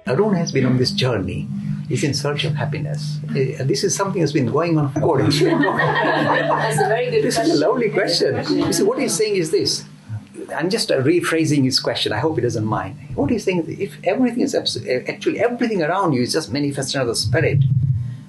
Arun has been on this journey. He's in search of happiness. This is something that's been going on for decades. That's a very good This question. is a lovely question. You see, what he's saying is this. I'm just rephrasing his question. I hope he doesn't mind. What he's saying is, if everything is actually everything around you is just manifestation of the spirit,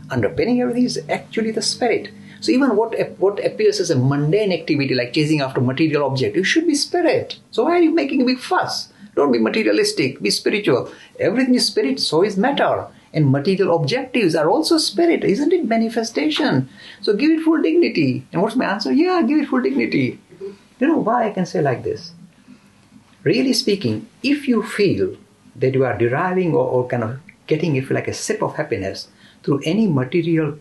underpinning everything is actually the spirit. So even what appears as a mundane activity like chasing after material object, it should be spirit. So why are you making a big fuss? Don't be materialistic, be spiritual. Everything is spirit, so is matter. And material objectives are also spirit, isn't it? Manifestation. So give it full dignity. And what's my answer? Yeah, give it full dignity. You know why I can say like this? Really speaking, if you feel that you are deriving or kind of getting, if you like, a sip of happiness through any material,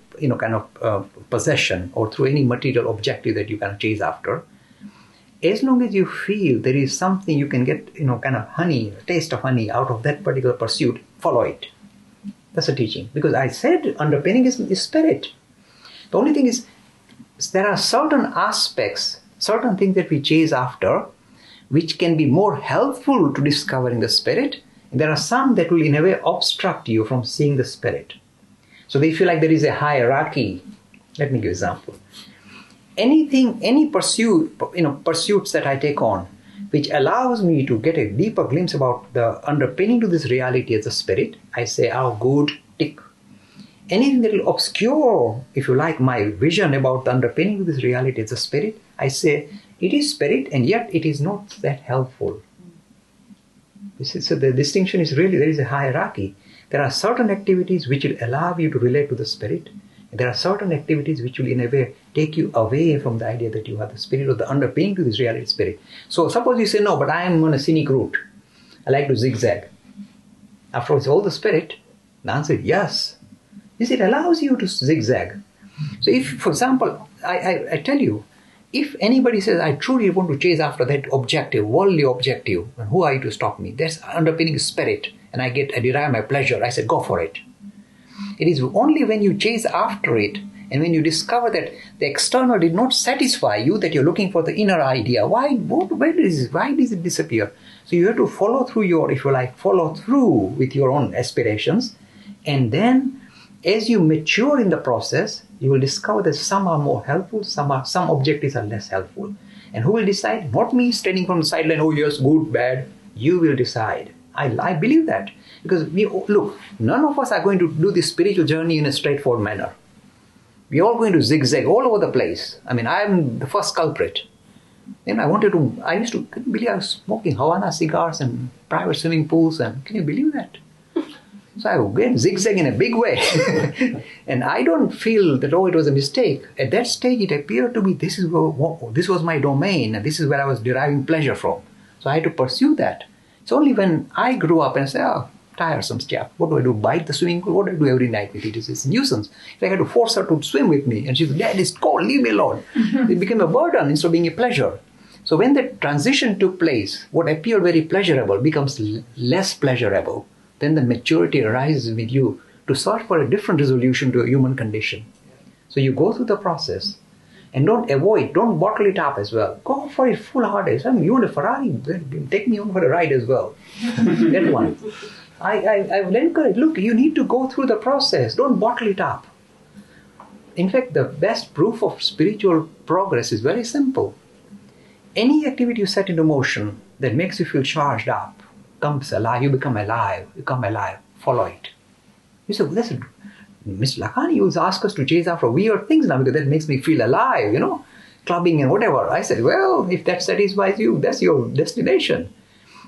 possession or through any material objective that you kind of chase after, as long as you feel there is something you can get, kind of honey, a taste of honey out of that particular pursuit, follow it. That's the teaching. Because I said underpinning is spirit. The only thing is, there are certain aspects, certain things that we chase after, which can be more helpful to discovering the spirit. And there are some that will in a way obstruct you from seeing the spirit. So they feel like there is a hierarchy. Let me give an example. Any pursuits that I take on, which allows me to get a deeper glimpse about the underpinning to this reality as a spirit, I say, oh, good, tick. Anything that will obscure, if you like, my vision about the underpinning to this reality as a spirit, I say, it is spirit and yet it is not that helpful. So the distinction is really, there is a hierarchy. There are certain activities which will allow you to relate to the spirit. There are certain activities which will in a way take you away from the idea that you are the spirit or the underpinning to this reality spirit. So suppose you say, no, but I am on a scenic route. I like to zigzag. After all, it's all the spirit. The answer is yes. Yes, it allows you to zigzag. So if, for example, I tell you, if anybody says, I truly want to chase after that objective, worldly objective, and who are you to stop me? That's underpinning spirit. And I derive my pleasure. I say, go for it. It is only when you chase after it and when you discover that the external did not satisfy you, that you're looking for the inner idea. Why does it disappear? So you have to follow through with your own aspirations. And then as you mature in the process, you will discover that some are more helpful, some objectives are less helpful. And who will decide? Not me standing from the sideline, oh yes, good, bad. You will decide. I believe that. Because none of us are going to do this spiritual journey in a straightforward manner. We're all going to zigzag all over the place. I mean, I'm the first culprit. Then I used to, couldn't believe I was smoking Havana cigars and private swimming pools, and can you believe that? So I went zigzag in a big way. And I don't feel that, it was a mistake. At that stage, it appeared to me, this was my domain, and this is where I was deriving pleasure from. So I had to pursue that. It's only when I grew up and I said, tiresome stuff. What do I do? Bite the swimming pool? What do I do every night with it? It's a nuisance. If I had to force her to swim with me, and she said, Dad, it's cold, leave me alone. It became a burden instead of being a pleasure. So when that transition took place, what appeared very pleasurable becomes less pleasurable. Then the maturity arises with you to search for a different resolution to a human condition. So you go through the process. And don't bottle it up as well. Go for it full-hearted. You want a Ferrari? Take me on for a ride as well. That one. I will encourage, look, you need to go through the process. Don't bottle it up. In fact, the best proof of spiritual progress is very simple. Any activity you set into motion that makes you feel charged up, comes alive, you become alive, follow it. You say, listen, Mr. Lakhani always asks us to chase after weird things now because that makes me feel alive, clubbing and whatever. I said, well, if that satisfies you, that's your destination.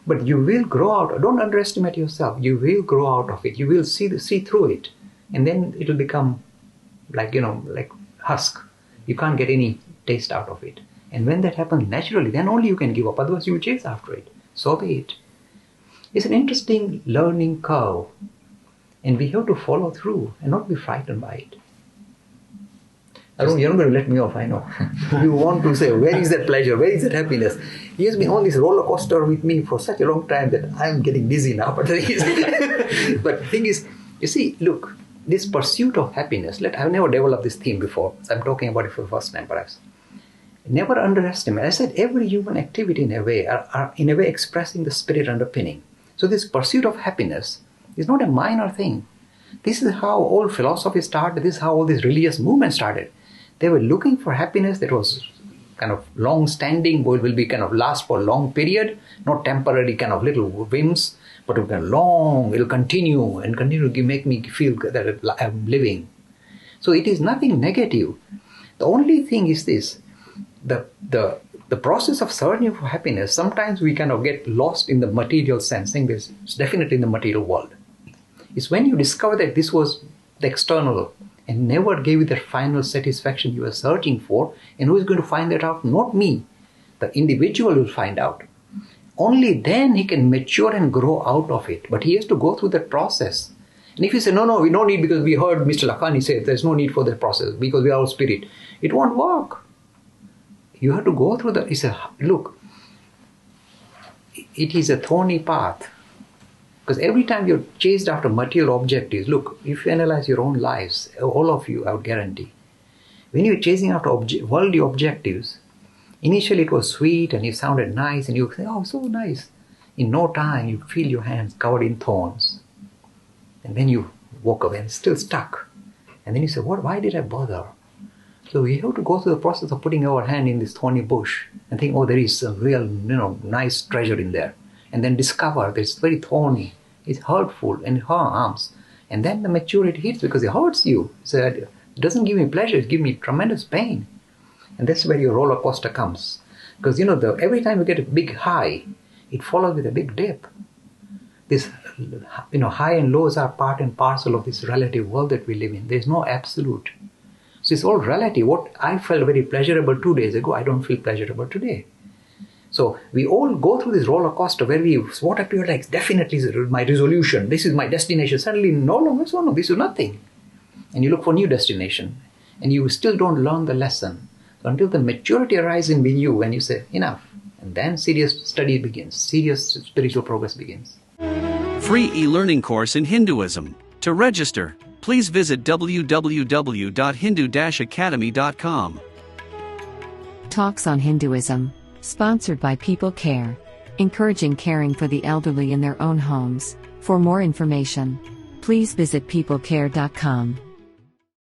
But you will grow out. Don't underestimate yourself. You will grow out of it. You will see through it. And then it will become like husk. You can't get any taste out of it. And when that happens naturally, then only you can give up. Otherwise you will chase after it. So be it. It's an interesting learning curve. And we have to follow through and not be frightened by it. You're not going to let me off, I know. You want to say, where is that pleasure? Where is that happiness? He has been on this roller coaster with me for such a long time that I'm getting dizzy now. But the thing is, you see, look, this pursuit of happiness, I've never developed this theme before. So I'm talking about it for the first time, perhaps. Never underestimate. I said every human activity in a way are in a way expressing the spirit underpinning. So this pursuit of happiness It's not a minor thing. This is how all philosophy started. This is how all these religious movements started. They were looking for happiness that was kind of long-standing, will be kind of last for a long period, not temporary kind of little whims, but it will be long, it will continue and continue to make me feel that I'm living. So it is nothing negative. The only thing is this, the process of searching for happiness, sometimes we kind of get lost in the material sense, saying this is definitely in the material world. It's when you discover that this was the external and never gave you the final satisfaction you were searching for, and who is going to find that out? Not me. The individual will find out. Only then he can mature and grow out of it. But he has to go through that process. And if you say, no, we don't need, because we heard Mr. Lakhani say there's no need for that process because we are all spirit, it won't work. You have to go through look, it is a thorny path. Because every time you're chased after material objectives, look, if you analyze your own lives, all of you, I would guarantee, when you're chasing after worldly objectives, initially it was sweet and you sounded nice and you say, oh, so nice. In no time, you feel your hands covered in thorns. And then you walk away and it's still stuck. And then you say, why did I bother? So we have to go through the process of putting our hand in this thorny bush and think, oh, there is a real, nice treasure in there. And then discover that it's very thorny, it's hurtful and it harms. And then the maturity hits because it hurts you. So it doesn't give me pleasure, it gives me tremendous pain. And that's where your roller coaster comes. Because every time you get a big high, it follows with a big dip. This, high and lows are part and parcel of this relative world that we live in. There's no absolute. So it's all relative. What I felt very pleasurable 2 days ago, I don't feel pleasurable today. So we all go through this roller coaster where what appeared like definitely is my resolution, this is my destination. Suddenly, no, this is nothing. And you look for a new destination and you still don't learn the lesson. So until the maturity arises in you when you say, enough, and then serious study begins, serious spiritual progress begins. Free e-learning course in Hinduism. To register, please visit www.hindu-academy.com. Talks on Hinduism. Sponsored by People Care. Encouraging caring for the elderly in their own homes. For more information, please visit peoplecare.com.